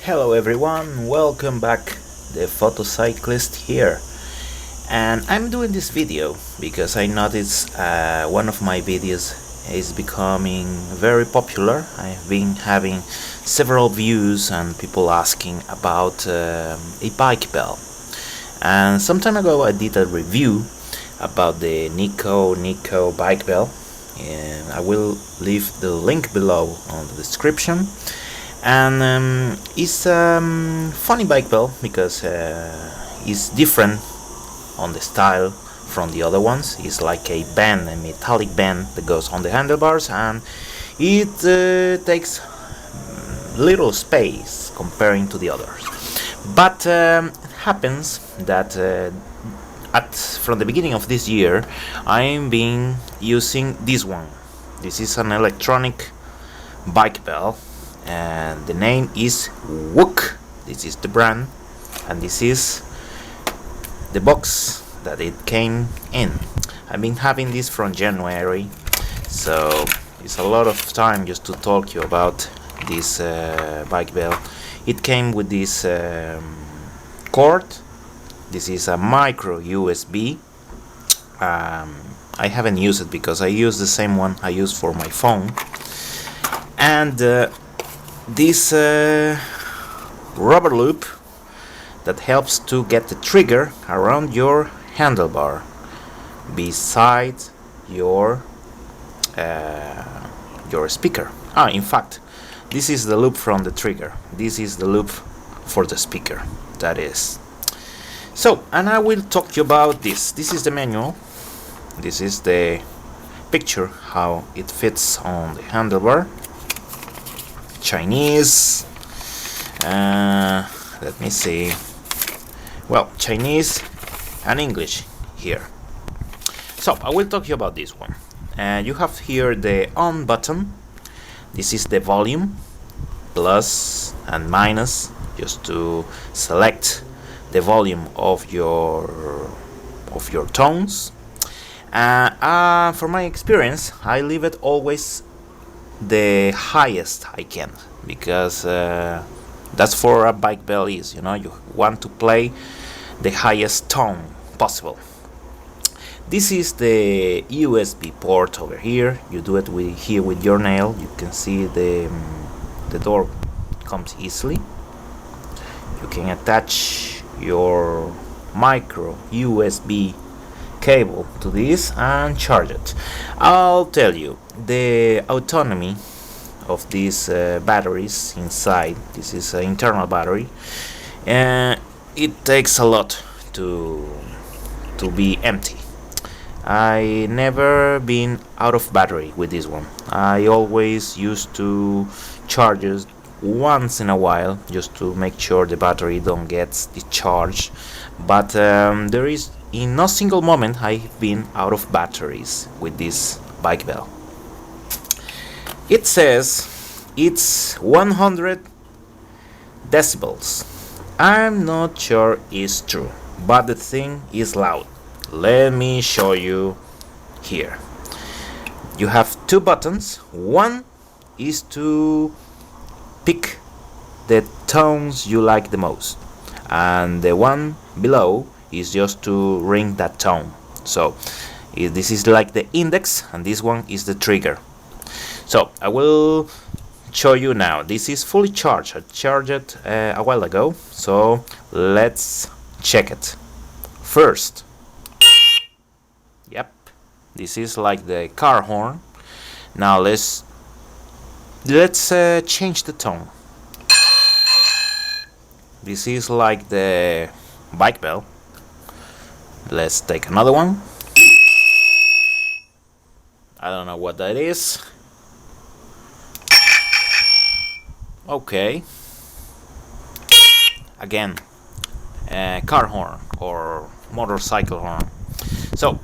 Hello everyone, welcome back. The Photocyclist here, and I'm doing this video because I noticed one of my videos is becoming very popular. I've been having several views and people asking about a bike bell, and some time ago I did a review about the Nico bike bell, and I will leave the link below on the description. And it's a funny bike bell because it's different on the style from the other ones. It's like a band, a metallic band that goes on the handlebars, and it takes little space comparing to the others. But it happens that from the beginning of this year I'm been using this one. This is an electronic bike bell, and the name is WOOC. This is the brand, and this is the box that it came in. I've been having this from January, so it's a lot of time just to talk to you about this bike bell. It came with this cord. This is a MicroUsb. I haven't used it because I use the same one I use for my phone, and this rubber loop that helps to get the trigger around your handlebar beside your speaker. In fact, this is the loop from the trigger. This is the loop for the speaker. That is. So, and I will talk to you about this. This is the manual. This is the picture how it fits on the handlebar. Chinese, let me see, well, Chinese and English here. So I will talk to you about this one. You have here the on button. This is the volume, plus and minus, just to select the volume of your tones. For my experience, I leave it always the highest I can, because that's for a bike bell is, you want to play the highest tone possible. This is the USB port over here. You do it with your nail. You can see the door comes easily. You can attach your micro USB cable to this and charge it. I'll tell you, the autonomy of these batteries inside, this is an internal battery, it takes a lot to be empty. I never been out of battery with this one. I always used to charge it once in a while just to make sure the battery don't get discharged, but there is in no single moment I've been out of batteries with this bike bell. It says it's 100 decibels. I'm not sure it's true, but the thing is loud. Let me show you here. You have two buttons. One is to pick the tones you like the most, and the one below is just to ring that tone. So this is like the index, and this one is the trigger. So I will show you now. This is fully charged. I charged it a while ago, so let's check it. First, yep, this is like the car horn. Now let's change the tone. This is like the bike bell. Let's take another one. I don't know what that is. Okay. Again, car horn or motorcycle horn. So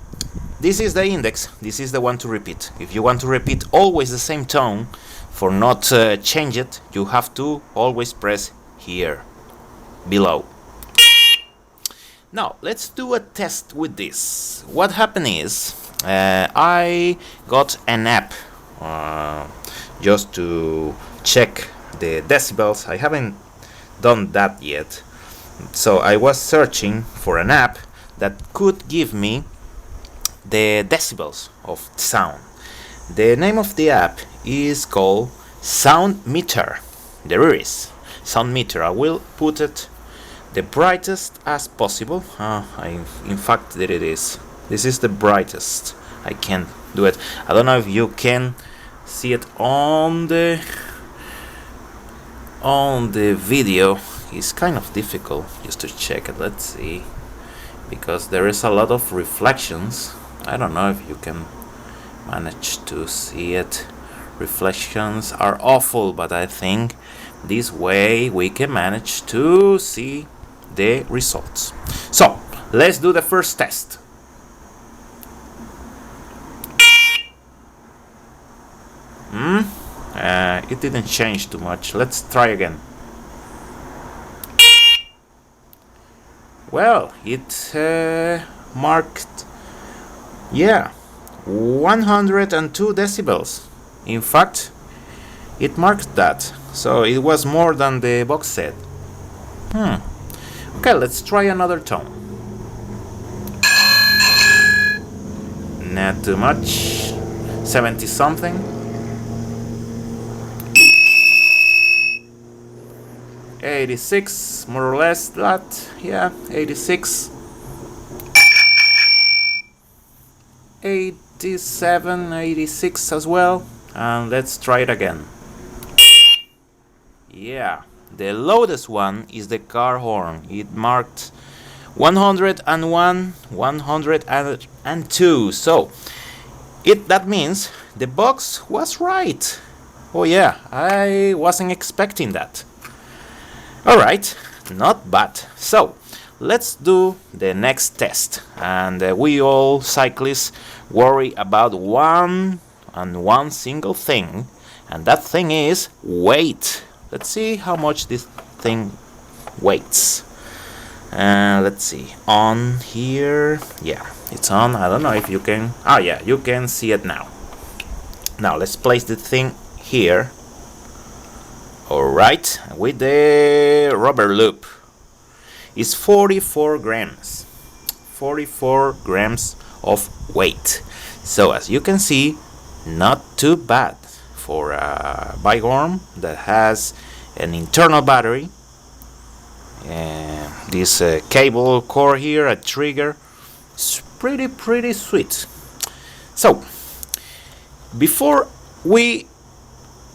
this is the index. This is the one to repeat. If you want to repeat always the same tone, for not change it, you have to always press here below. Now let's do a test with this. What happened is I got an app just to check the decibels. I haven't done that yet. So I was searching for an app that could give me the decibels of sound. The name of the app is called Sound Meter. There it is, Sound Meter. I will put it the brightest as possible. In fact, there it is. This is the brightest. I can do it. I don't know if you can see it on the video. It's kind of difficult just to check it. Let's see, because there is a lot of reflections. I don't know if you can manage to see it. Reflections are awful, but I think this way we can manage to see the results. So let's do the first test. It didn't change too much. Let's try again. Well, it marked 102 decibels. In fact, it marked that, so it was more than the box said. Okay, let's try another tone. Not too much. 70 something. 86, more or less that. Yeah, 86. 87, 86 as well. And let's try it again. Yeah, the loudest one is the car horn. It marked 101, 102. So that means the box was right. Oh yeah, I wasn't expecting that. Alright, not bad. So let's do the next test. And we all cyclists worry about one single thing, and that thing is weight. Let's see how much this thing weighs. Let's see, on here. Yeah, it's on. I don't know if you can. Yeah, you can see it now. Now let's place the thing here. Alright, with the rubber loop. It's 44 grams. 44 grams of weight. So as you can see, not too bad for a bike arm that has an internal battery. This cable core here, a trigger. It's pretty sweet. So before we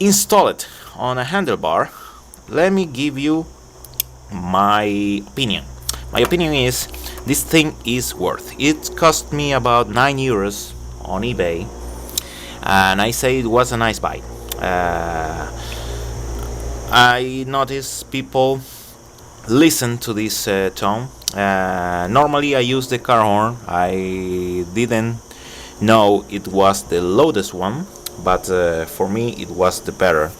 install it on a handlebar, let me give you my opinion. My opinion is this thing is worth. It cost me about 9 euros on eBay, and I say it was a nice buy. I notice people listen to this tone. Normally I use the car horn. I didn't know it was the loudest one, but for me it was the better.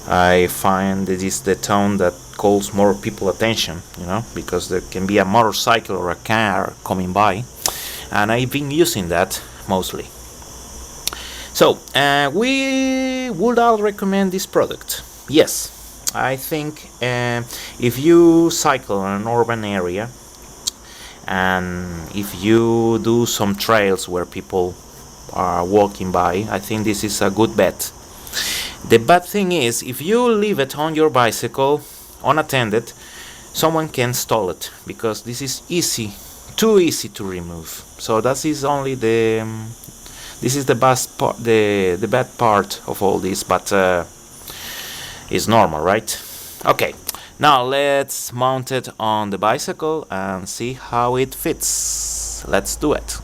I find it is the tone that calls more people attention, because there can be a motorcycle or a car coming by, and I've been using that mostly. So we would all recommend this product. Yes, I think if you cycle in an urban area, and if you do some trails where people are walking by, I think this is a good bet. The bad thing is, if you leave it on your bicycle unattended, someone can steal it, because this is too easy to remove. So that is only this is the bad part of all this, but it's normal, right? Okay, now let's mount it on the bicycle and see how it fits. Let's do it.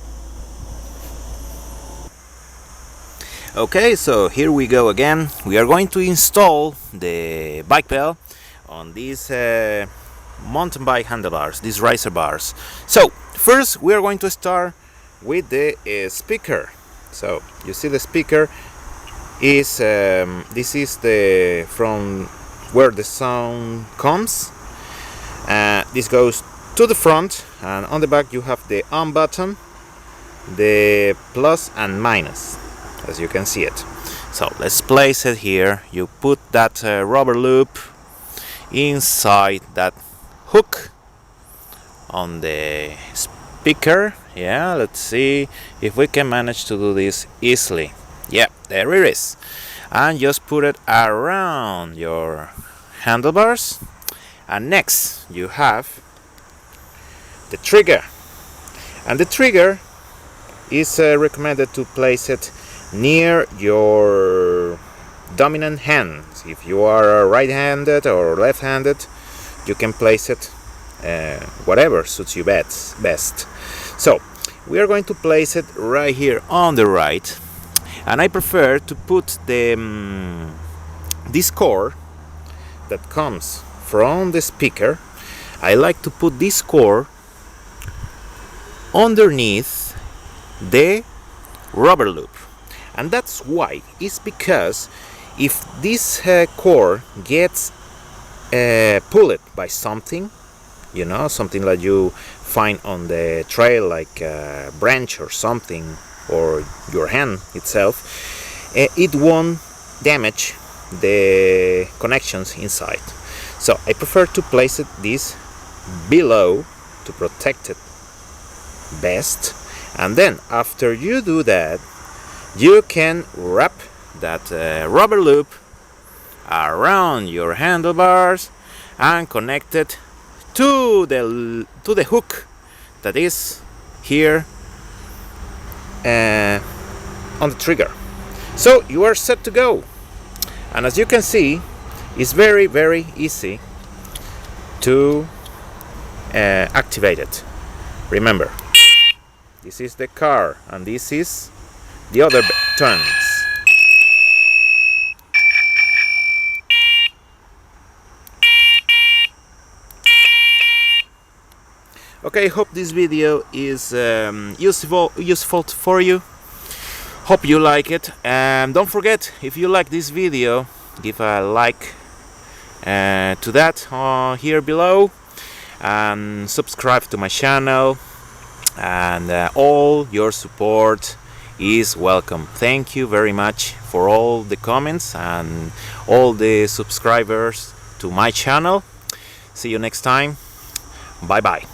Okay, so here we go again. We are going to install the bike pedal on these mountain bike handlebars, these riser bars. So first we are going to start with the speaker. So you see the speaker is this is the from where the sound comes. This goes to the front, and on the back you have the on button, the plus and minus, as you can see it. So let's place it here. You put that rubber loop inside that hook on the speaker. Yeah, let's see if we can manage to do this easily. Yeah, there it is. And just put it around your handlebars. And next you have the trigger. And the trigger is recommended to place it near your dominant hand. If you are right-handed or left-handed, you can place it whatever suits you best. So we are going to place it right here on the right, and I prefer to put the this cord that comes from the speaker. I like to put this cord underneath the rubber loop, and that's why. It's because if this cord gets pulled by something, you know, something that you find on the trail, like a branch or something, or your hand itself, it won't damage the connections inside. So I prefer to place this below to protect it best, and then after you do that, you can wrap that rubber loop around your handlebars and connect it to the hook that is here on the trigger. So you are set to go. And as you can see, it's very, very easy to activate it. Remember, this is the car and this is the other turns. Okay, hope this video is useful for you. Hope you like it, and don't forget, if you like this video, give a like to that here below, and subscribe to my channel, and all your support is welcome. Thank you very much for all the comments and all the subscribers to my channel. See you next time. Bye bye.